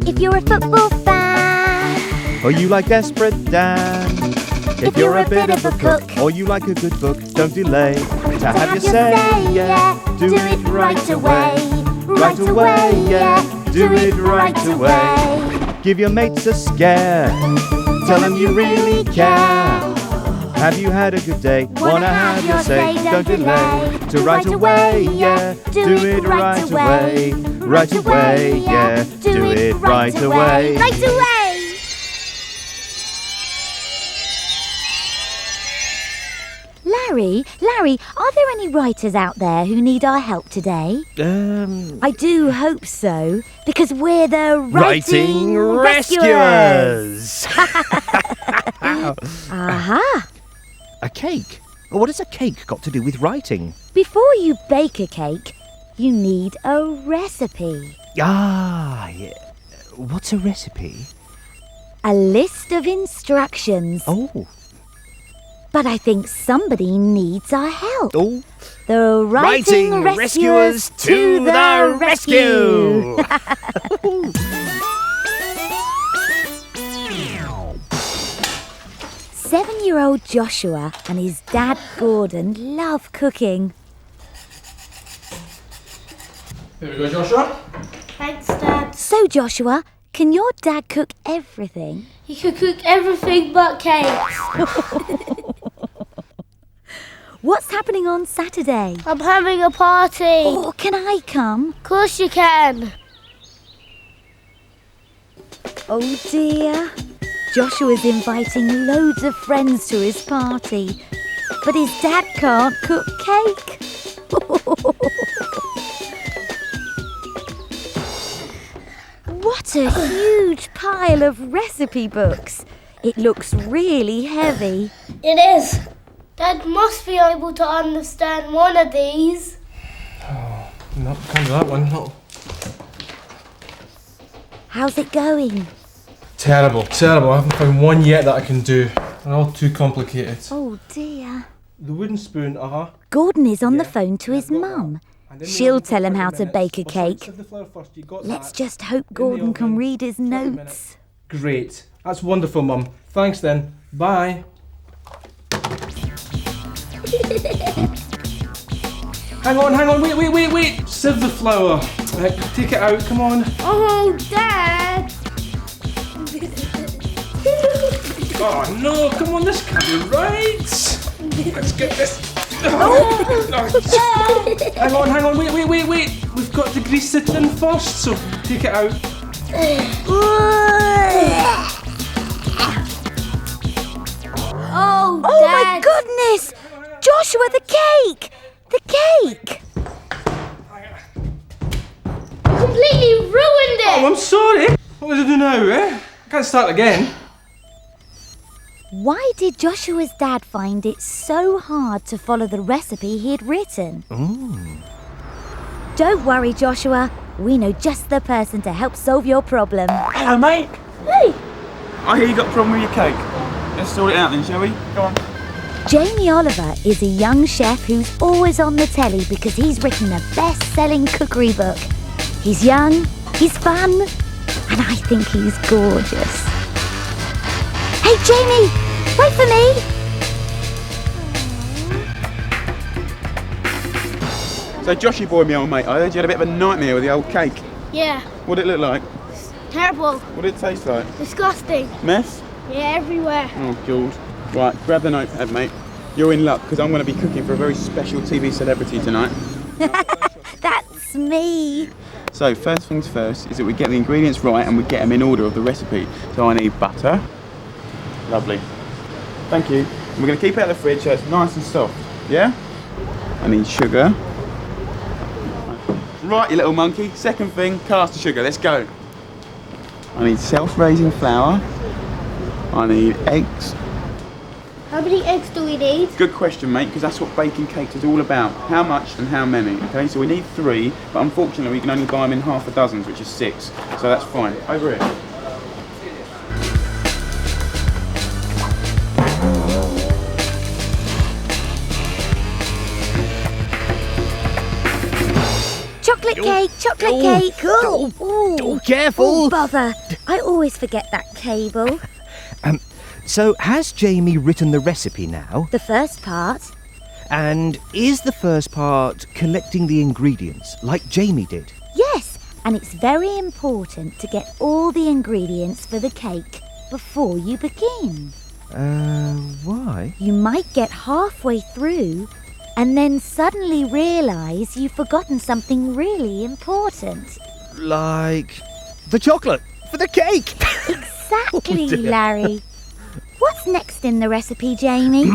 If you're a football fan, or you like Desperate Dan. If you're a bit of a cook, or you like a good book, don't delay to have your say, yeah. Do it right away. Right away, yeah. Do it right away. Give your mates a scare. Tell them you really care. Have you had a good day? Wanna have your say? Don't delay to right away, yeah. Do it right away. Right away, yeah. Do it right away. Right away! Larry, are there any writers out there who need our help today? I do hope so, because we're the Writing Rescuers! Aha! A cake? What has a cake got to do with writing? Before you bake a cake, you need a recipe. Ah, yeah. What's a recipe? A list of instructions. Oh. But I think somebody needs our help. Oh. The Writing Rescuers to the rescue! 7-year-old Joshua and his dad Gordon love cooking. Here we go, Joshua. Thanks, Dad. So Joshua, can your dad cook everything? He can cook everything but cakes. What's happening on Saturday? I'm having a party. Oh, can I come? Of course you can. Oh dear. Joshua's inviting loads of friends to his party, but his dad can't cook cake. What a huge pile of recipe books. It looks really heavy. It is. Dad must be able to understand one of these. Oh, no, can't do that one. No. How's it going? Terrible. I haven't found one yet that I can do. They're all too complicated. Oh dear. The wooden spoon, Gordon is on the Yeah, phone to yeah, his I've got mum. that. And in the She'll oven for tell him 30 how to minutes. bake a Oh, sorry, cake. sieve the flour first. You got Let's that. just hope In the Gordon can oven, read his 30 notes. minutes. Great. That's wonderful, Mum. Thanks then. Bye. Hang on. Wait. Sieve the flour. Take it out. Come on. Oh, Dad! Oh no, come on, this can't be right. Let's get this. Hang on, wait. We've got to grease the tin first, so take it out. Oh, Oh Dad! my goodness! Joshua, the cake! The cake! Completely ruined it! Oh, I'm sorry. What do I do now, I can't start again. Why did Joshua's dad find it so hard to follow the recipe he had written? Don't worry, Joshua. We know just the person to help solve your problem. Hello, mate. Hey! I hear you got a problem with your cake. Let's sort it out then, shall we? Go on. Jamie Oliver is a young chef who's always on the telly because he's written a best-selling cookery book. He's young, he's fun, and I think he's gorgeous. Hey, Jamie! Wait for me! So Joshy boy, me old mate, I heard you had a bit of a nightmare with the old cake. Yeah, What did it look like? terrible. What did it taste like? Disgusting. Mess? Yeah, everywhere. Oh, God. Right, grab the notepad, mate. You're in luck, because I'm going to be cooking for a very special TV celebrity tonight. That's me. So, first things first is that we get the ingredients right and we get them in order of the recipe. So I need butter. Lovely. Thank you. And we're going to keep it out of the fridge so it's nice and soft. Yeah? I need sugar. Right, you little monkey. Second thing, caster sugar. Let's go. I need self-raising flour. I need eggs. How many eggs do we need? Good question, mate, because that's what baking cakes is all about. How much and how many? Okay, so we need 3, but unfortunately we can only buy them in half a dozen, which is 6. So that's fine. Over here. Chocolate cake, chocolate cake. Oh, careful. Oh, bother. I always forget that cable. So has Jamie written the recipe now? The first part. And is the first part collecting the ingredients like Jamie did? Yes, and it's very important to get all the ingredients for the cake before you begin. Why? You might get halfway through and then suddenly realise you've forgotten something really important. Like the chocolate for the cake. Exactly, dear. Larry. What's next in the recipe, Jamie?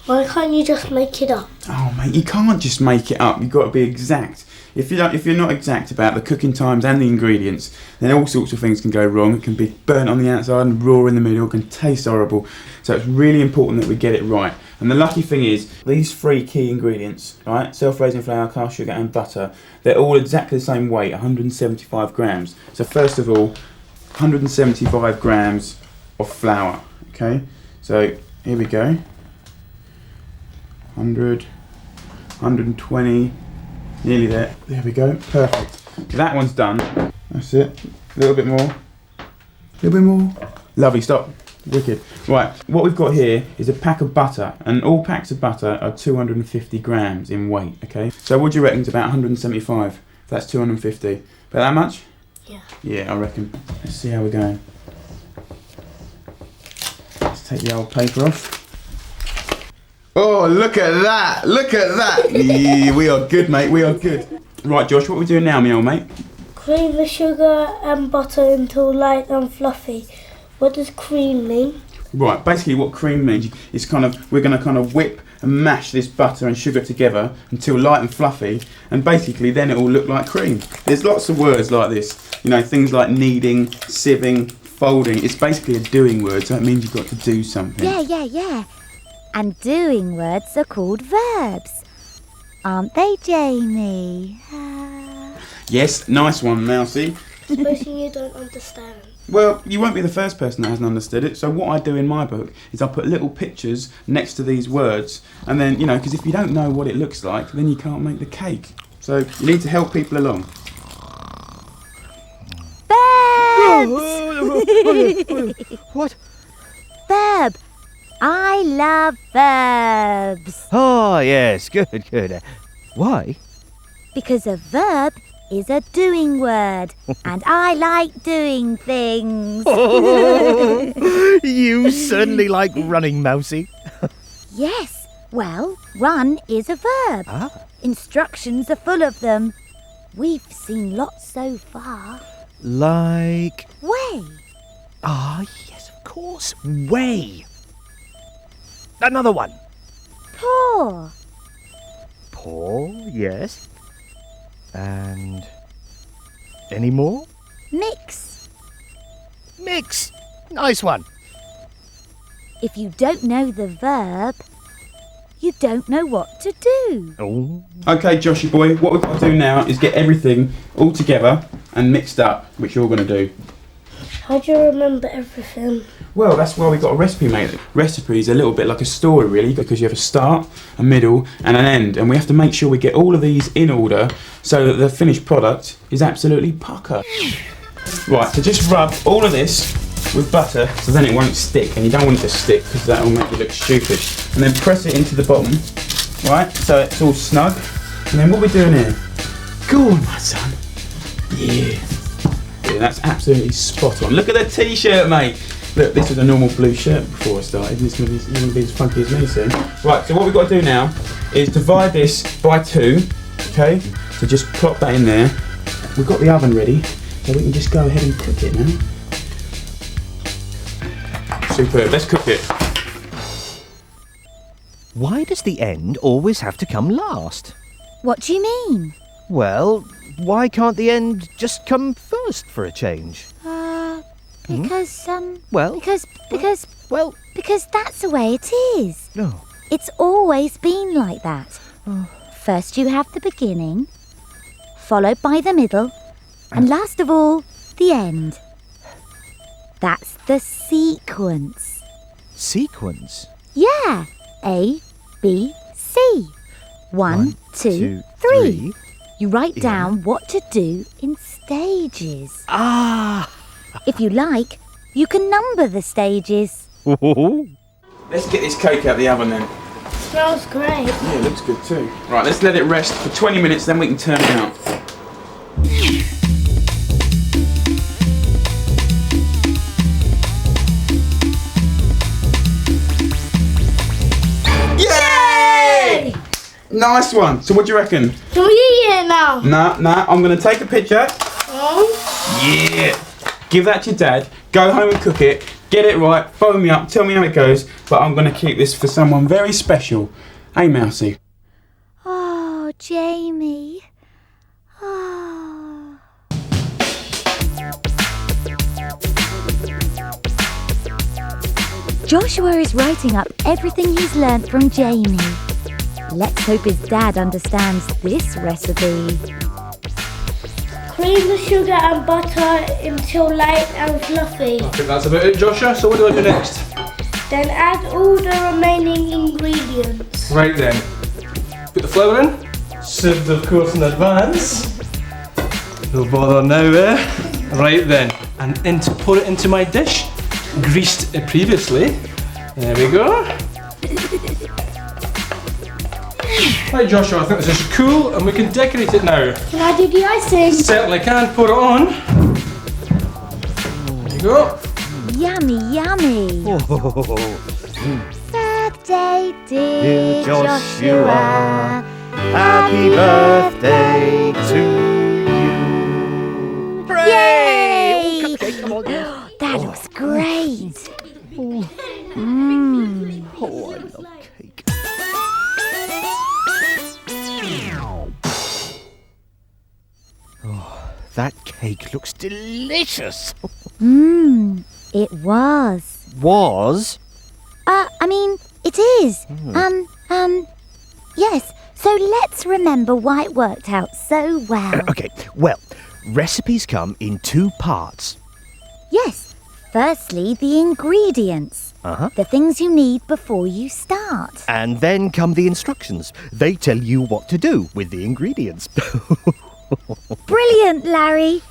Why can't you just make it up? Oh mate, you can't just make it up. You've got to be exact. If you're not exact about the cooking times and the ingredients, then all sorts of things can go wrong. It can be burnt on the outside and raw in the middle. It can taste horrible. So it's really important that we get it right. And the lucky thing is, these 3 key ingredients, right, self-raising flour, caster sugar and butter, they're all exactly the same weight, 175 grams. So first of all, 175 grams of flour, okay? So here we go. 100, 120, nearly there. There we go, perfect. That one's done. That's it. A little bit more. A little bit more. Lovely, stop. Wicked. Right, what we've got here is a pack of butter, and all packs of butter are 250 grams in weight, okay? So what do you reckon? It's about 175. That's 250. About that much? Yeah. Yeah, I reckon. Let's see how we're going. Let's take the old paper off. Oh, look at that! Look at that! Yeah, we are good, mate. We are good. Right, Josh, what are we doing now, me old mate? Cream the sugar and butter until light and fluffy. What does cream mean? Right, basically what cream means is we're going to kind of whip and mash this butter and sugar together until light and fluffy, and basically then it will look like cream. There's lots of words like this, you know, things like kneading, sieving, folding. It's basically a doing word, so it means you've got to do something. Yeah. And doing words are called verbs. Aren't they, Jamie? Yes, nice one, Mousy. Supposing you don't understand. Well, you won't be the first person that hasn't understood it. So what I do in my book is I put little pictures next to these words, and then, you know, because if you don't know what it looks like, then you can't make the cake. So you need to help people along. Verbs! What? Verb. I love verbs. Oh, yes, good. Why? Because a verb is a doing word, and I like doing things. You certainly like running, Mousy. Yes, well, run is a verb. Instructions are full of them. We've seen lots so far. Like... Way. Yes, of course, way. Another one. Pour. Pour, yes. And... any more? Mix. Mix. Nice one. If you don't know the verb, you don't know what to do. Oh. Okay, Joshy boy, what we've got to do now is get everything all together and mixed up, which you're going to do. How do you remember everything? Well, that's why we've got a recipe, mate. Recipe is a little bit like a story, really, because you have a start, a middle, and an end. And we have to make sure we get all of these in order so that the finished product is absolutely pucker. Right, so just rub all of this with butter so then it won't stick. And you don't want it to stick because that will make you look stupid. And then press it into the bottom, right, so it's all snug. And then what we're doing here, go on, my son. Yeah. Yeah, that's absolutely spot on. Look at the t-shirt, mate. Look, this was a normal blue shirt before I started. This is going to be as funky as me soon. Right, so what we've got to do now is divide this by 2, okay? So just plop that in there. We've got the oven ready, so we can just go ahead and cook it now. Superb, let's cook it. Why does the end always have to come last? What do you mean? Well, why can't the end just come first for a change? Because, Well... Because that's the way it is. Oh. It's always been like that. First you have the beginning, followed by the middle, and last of all, the end. That's the sequence. Sequence? Yeah. A, B, C. 1, 2, 3. You write down what to do in stages. Ah! If you like, you can number the stages. Let's get this cake out the oven then. Smells great. Yeah, it looks good too. Right, let's let it rest for 20 minutes, then we can turn it out. Yay! Nice one. So what do you reckon? Can we eat it now? Nah, I'm going to take a picture. Yeah. Give that to your dad. Go home and cook it. Get it right. Phone me up. Tell me how it goes. But I'm going to keep this for someone very special. Hey, Mousy. Oh, Jamie. Oh. Joshua is writing up everything he's learnt from Jamie. Let's hope his dad understands this recipe. Cream the sugar and butter until light and fluffy. I think that's about it, Joshua. So what do I do next? Then add all the remaining ingredients. Right then. Put the flour in. Sieved, of course, in advance. No bother now, eh? Right then. And pour it into my dish. Greased previously. There we go. Right, Joshua, I think this is cool and we can decorate it now. Can I do the icing? Certainly can. Pour it on. There you go. Yummy, yummy. Birthday, dear Joshua. Happy birthday to you. Yay! Oh, cupcake, come on. That looks great. Oh, I love cake. Oh, that cake looks delicious. It was. Was? It is. Yes. So let's remember why it worked out so well. Okay, well, recipes come in two parts. Yes. Firstly, the ingredients. The things you need before you start. And then come the instructions. They tell you what to do with the ingredients. Brilliant, Larry.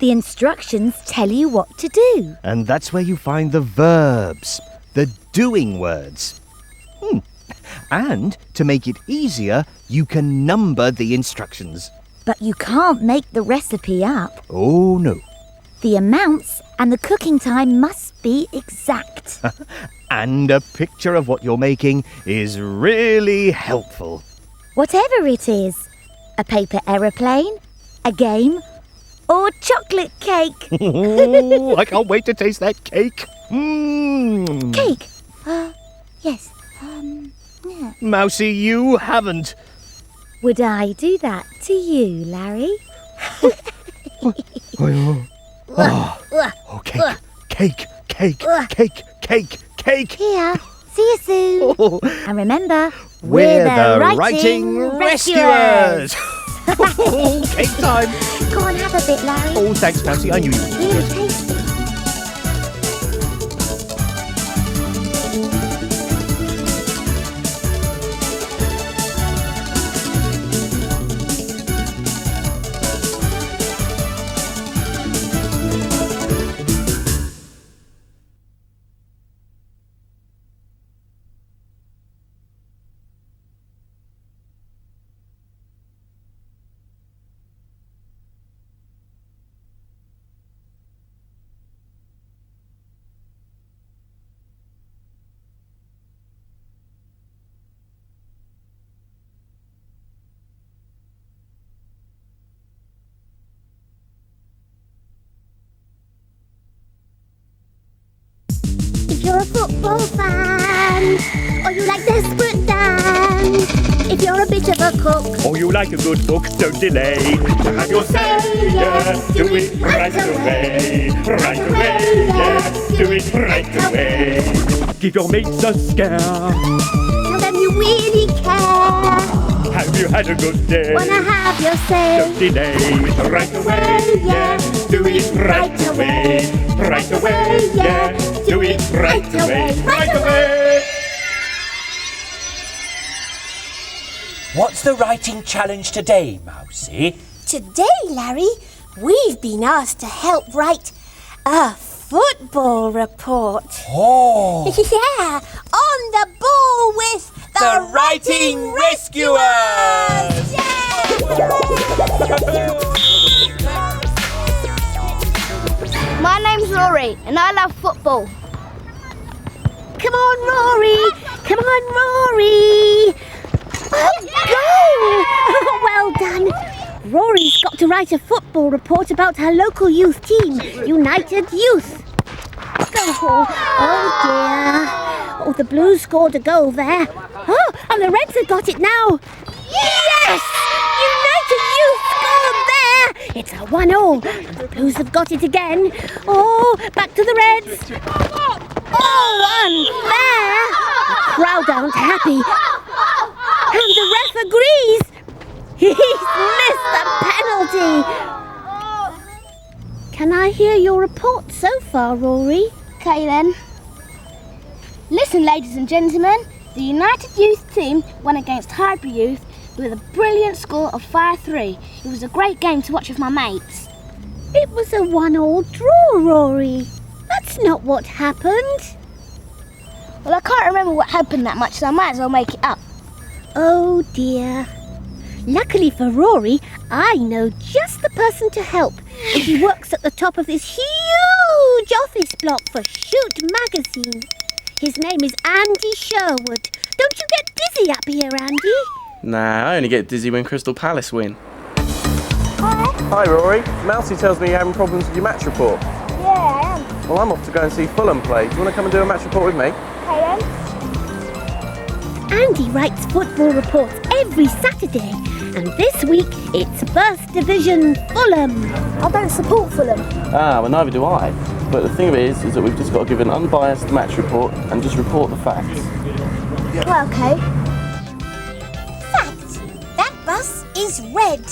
The instructions tell you what to do. And that's where you find the verbs, the doing words. And to make it easier, you can number the instructions. But you can't make the recipe up. Oh, no. The amounts and the cooking time must be exact. And a picture of what you're making is really helpful. Whatever it is. A paper aeroplane, a game, or chocolate cake. Oh, I can't wait to taste that cake. Cake? Yes. Yeah. Mousy, you haven't. Would I do that to you, Larry? Oh, cake. Here. See you soon. Oh, And remember, we're the writing rescuers. Cake time. Go on, have a bit, Larry. Oh, thanks, Mousy. I knew you would. Here, taste it. If you're a football fan, or you like desperate Dan, if you're a bit of a cook, Oh, you like a good book, don't delay. To have your say, yeah, do it right away. Right away, yeah, do it right away. Give your mates a scare. tell them you really care. Have you had a good day? Wanna have your say. Don't delay. Right away, yeah, do it right away. Right away, yeah, do it right away. Right away. What's the writing challenge today, Mousy? Today, Larry, we've been asked to help write a football report. Oh! Yeah, on the ball with the Writing Rescuers! My name's Rory and I love football. Come on, Rory! Come on, Rory! Oh, well done! Rory's got to write a football report about her local youth team, United Youth. Goal! Oh dear! Oh, the Blues scored a goal there. Oh, and the Reds have got it now. Yes! United Youth scored there! It's a 1-1. And the Blues have got it again. Oh, back to the Reds. Oh, unfair! The crowd aren't happy. And the ref agrees. He's missed the penalty. Can I hear your report so far, Rory? Okay then. Listen, ladies and gentlemen, the United Youth team won against Highbury Youth with a brilliant score of 5-3. It was a great game to watch with my mates. It was a 1-1 draw, Rory. That's not what happened. Well, I can't remember what happened that much, so I might as well make it up. Oh dear. Luckily for Rory, I know just the person to help. He works at the top of this huge office block for Shoot magazine. His name is Andy Sherwood. Don't you get dizzy up here, Andy? Nah, I only get dizzy when Crystal Palace win. Hi. Hi Rory, Mousy tells me you're having problems with your match report. Yeah, I am. Well, I'm off to go and see Fulham play. Do you want to come and do a match report with me? Okay then. Andy writes football reports every Saturday, and this week it's First Division Fulham. I don't support Fulham. Ah, well neither do I. But the thing of it is that we've just got to give an unbiased match report and just report the facts. Well, okay. Fact, that bus is red.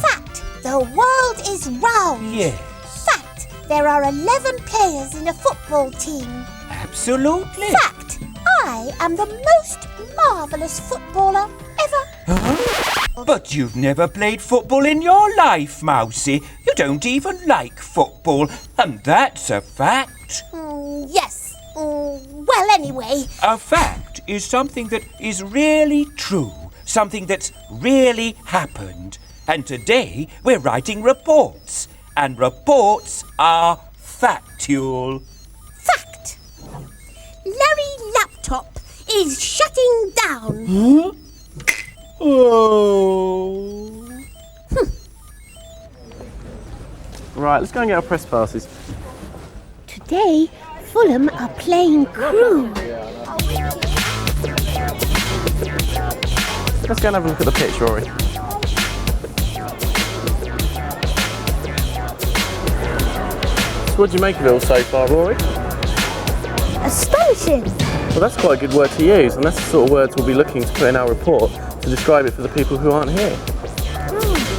Fact, the world is round. Yes. Fact, there are 11 players in a football team. Absolutely. Fact, I am the most marvellous footballer ever. But you've never played football in your life, Mousy. You don't even like football, and that's a fact. Yes. Well, anyway. A fact is something that is really true, something that's really happened. And today we're writing reports, and reports are factual. Fact. Larry Laptop is shutting down. Oh. Right, let's go and get our press passes. Today, Fulham are playing Crewe. Let's go and have a look at the pitch, Rory. So what do you make of it all so far, Rory? Astonishing. Well, that's quite a good word to use, and that's the sort of words we'll be looking to put in our report to describe it for the people who aren't here.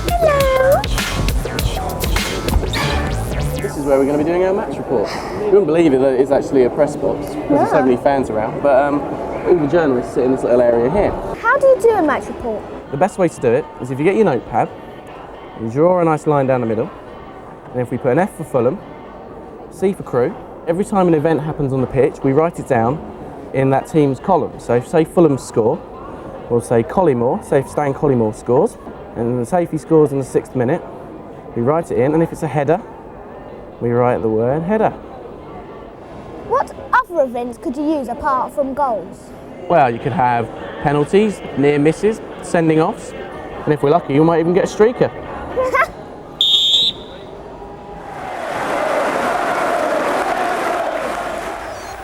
Hello. This is where we're going to be doing our match report. You wouldn't believe it that it's actually a press box because there's so many fans around, but all the journalists sit in this little area here. How do you do a match report? The best way to do it is if you get your notepad, you draw a nice line down the middle, and if we put an F for Fulham, C for Crewe, every time an event happens on the pitch, we write it down in that team's column. So if, say, Fulham score, we'll say Collymore, say if Stan Collymore scores, and say if he scores in the 6th minute, we write it in, and if it's a header, we write the word header. What other events could you use apart from goals? Well, you could have penalties, near misses, sending offs, and if we're lucky, you might even get a streaker.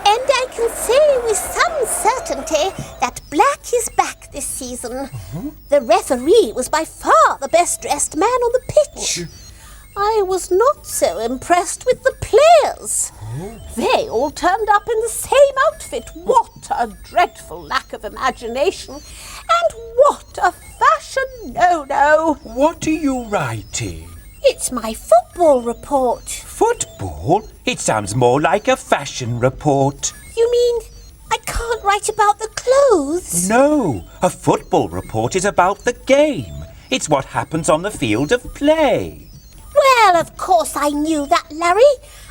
And I can say with some certainty that Black is back this season. The referee was by far the best dressed man on the pitch. I was not so impressed with the players. They all turned up in the same outfit. What a dreadful lack of imagination. And what a fashion no-no. What are you writing? It's my football report. Football? It sounds more like a fashion report. You mean I can't write about the clothes? No, a football report is about the game. It's what happens on the field of play. Well, of course I knew that, Larry.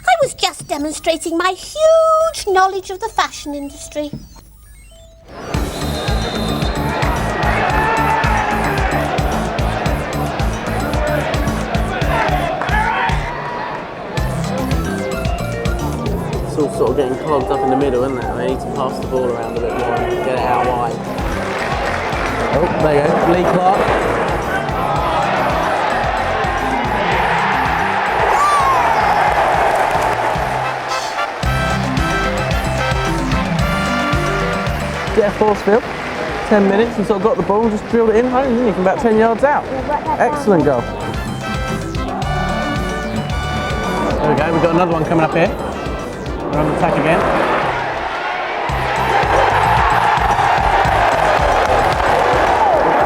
I was just demonstrating my huge knowledge of the fashion industry. It's all sort of getting clogged up in the middle, isn't it? They need to pass the ball around a bit more and get it out wide. Oh, there you go, Lee Clark. Jeff Horsfield, 10 minutes and sort of got the ball and just drilled it in home, didn't he, from about 10 yards out. Excellent goal. There we go, we've got another one coming up here. We're on the attack again.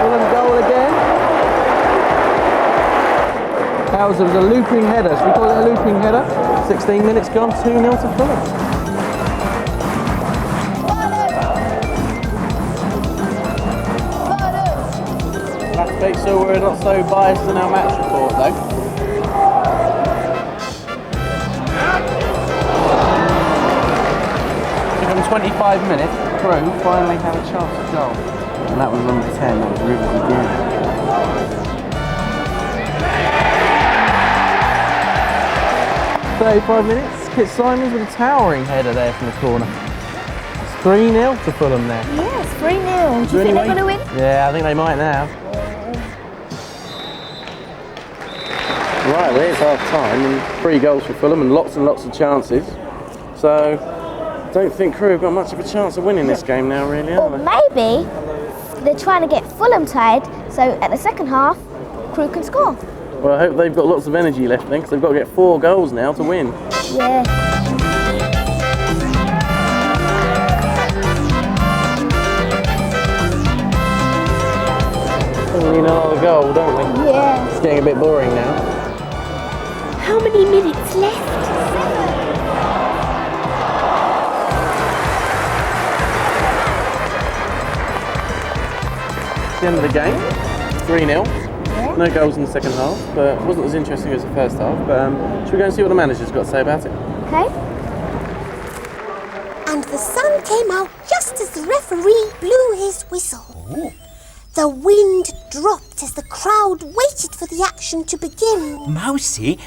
Fulham goal again. That was a looping header. Should we call it a looping header? 16 minutes gone, 2-0 to Fulham. So we're not so biased in our match report though. Took them 25 minutes, Crew finally had a chance of goal. And that was number 10, that was Rivers again. "35 minutes, Kit Simons with a towering header there from the corner. It's 3-0 to Fulham there. Yes, 3-0. Do you think they're going to win? Yeah, I think they might now. Right, well, it's half time and 3 goals for Fulham and lots of chances. So, I don't think Crew have got much of a chance of winning this game now, really, are Or they? maybe they're trying to get Fulham tied, so at the second half, Crew can score. Well, I hope they've got lots of energy left then, because they've got to get 4 goals now to win. Yeah. We need another goal, don't we? Yeah. It's getting a bit boring now. How many minutes left? It's the end of the game, 3-0. Yeah. No goals in the second half, but it wasn't as interesting as the first half. But should we go and see what the manager's got to say about it? Okay. And the sun came out just as the referee blew his whistle. Oh. The wind dropped as the crowd waited for the action to begin. Mousy,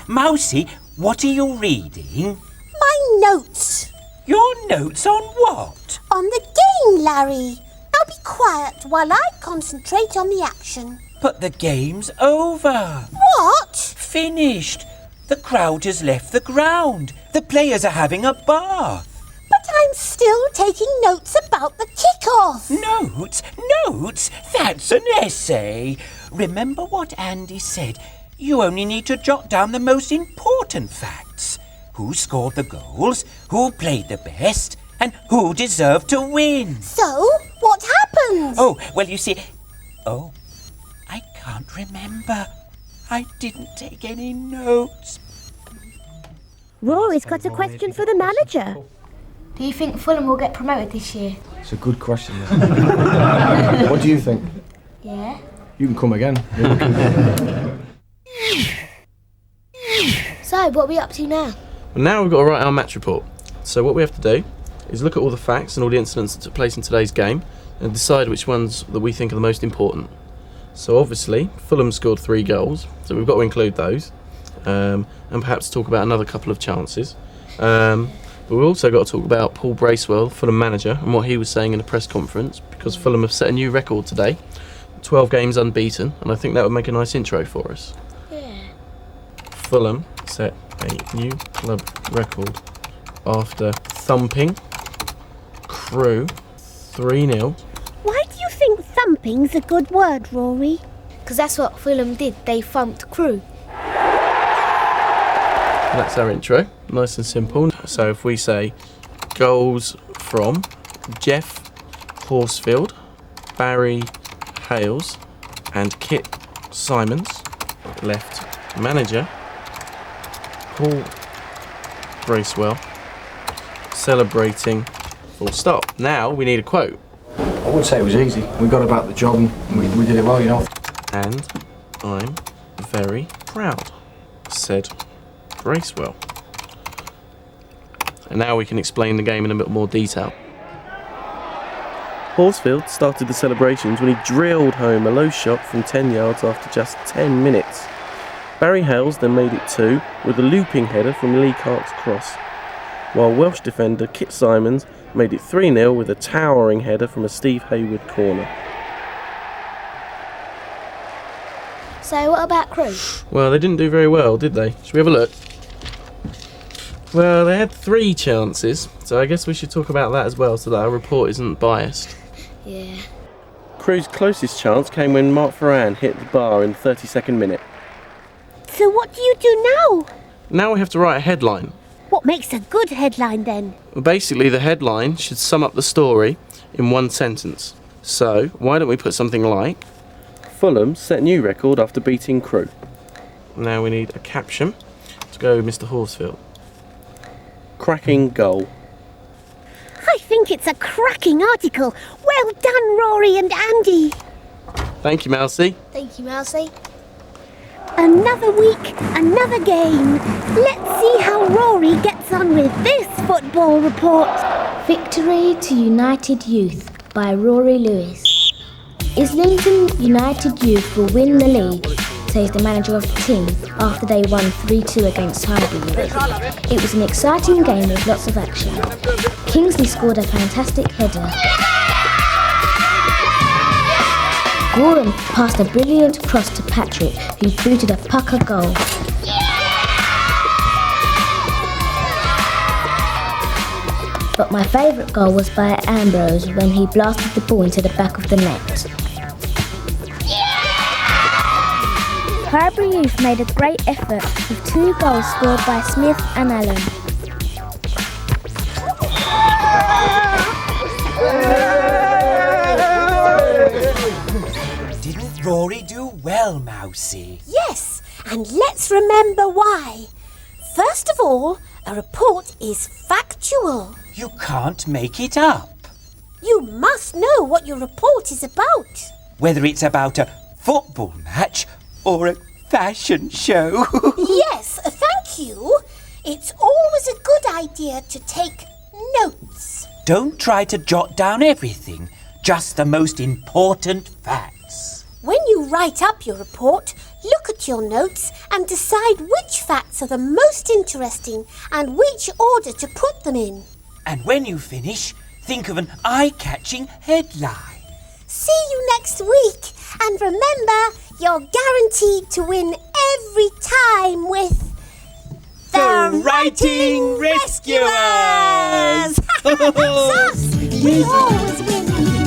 what are you reading? My notes. Your notes on what? On the game, Larry. Now be quiet while I concentrate on the action. But the game's over. What? Finished. The crowd has left the ground. The players are having a bath. But I'm still taking notes about the kick-off. Notes? That's an essay. Remember what Andy said. You only need to jot down the most important facts. Who scored the goals, who played the best, and who deserved to win. So, what happened? Oh, well, you see... Oh, I can't remember. I didn't take any notes. Rory's got a question for the manager. Do you think Fulham will get promoted this year? It's a good question. What do you think? Yeah. You can come again. So, what are we up to now? Well, now we've got to write our match report. So what we have to do is look at all the facts and all the incidents that took place in today's game and decide which ones that we think are the most important. So obviously, Fulham scored 3 goals, so we've got to include those, and perhaps talk about another couple of chances. But we've also got to talk about Paul Bracewell, Fulham manager, and what he was saying in a press conference, because Fulham have set a new record today, 12 games unbeaten, and I think that would make a nice intro for us. Yeah. Fulham set a new club record after thumping Crew 3-0. Why do you think thumping's a good word, Rory? Because that's what Fulham did. They thumped Crew. That's our intro, nice and simple. So if we say goals from Jeff Horsfield, Barry Hales and Kit Simons, left manager Paul Bracewell, celebrating Full stop. Now we need a quote. I would say it was easy. We got about the job and we did it well, you know. And I'm very proud, said Bracewell. And now we can explain the game in a bit more detail. Horsfield started the celebrations when he drilled home a low shot from 10 yards after just 10 minutes. Barry Hales then made it 2 with a looping header from Lee Clark's cross, while Welsh defender Kit Simons made it 3-0 with a towering header from a Steve Hayward corner. So what about Crew? Well, they didn't do very well, did they? Should we have a look? Well, they had 3 chances, so I guess we should talk about that as well so that our report isn't biased. Yeah. Crew's closest chance came when Mark Ferran hit the bar in the 32nd minute. So what do you do now? Now we have to write a headline. What makes a good headline then? Well, basically, the headline should sum up the story in one sentence. So, why don't we put something like, Fulham set new record after beating Crew. Now we need a caption. Let's go Mr. Horsfield. Cracking goal. I think it's a cracking article. Well done, Rory and Andy. Thank you, Mousy. Thank you, Mousy. Another week, another game. Let's see how Rory gets on with this football report. Victory to United Youth by Rory Lewis. Islington United Youth will win the league, says the manager of the team after they won 3-2 against Highbury. It was an exciting game with lots of action. Kingsley scored a fantastic header. Gorham passed a brilliant cross to Patrick, who booted a pucker goal. But my favourite goal was by Ambrose when he blasted the ball into the back of the net. Highbury Youth made a great effort with 2 goals scored by Smith and Allen. Didn't Rory do well, Mousy? Yes, and let's remember why. First of all, a report is factual. You can't make it up. You must know what your report is about. Whether it's about a football match or a fashion show. Yes, thank you. It's always a good idea to take notes. Don't try to jot down everything, just the most important facts. When you write up your report, look at your notes and decide which facts are the most interesting and which order to put them in. And when you finish, think of an eye-catching headline. See you next week, and remember, you're guaranteed to win every time with The Writing Rescuers! That's us! We always win!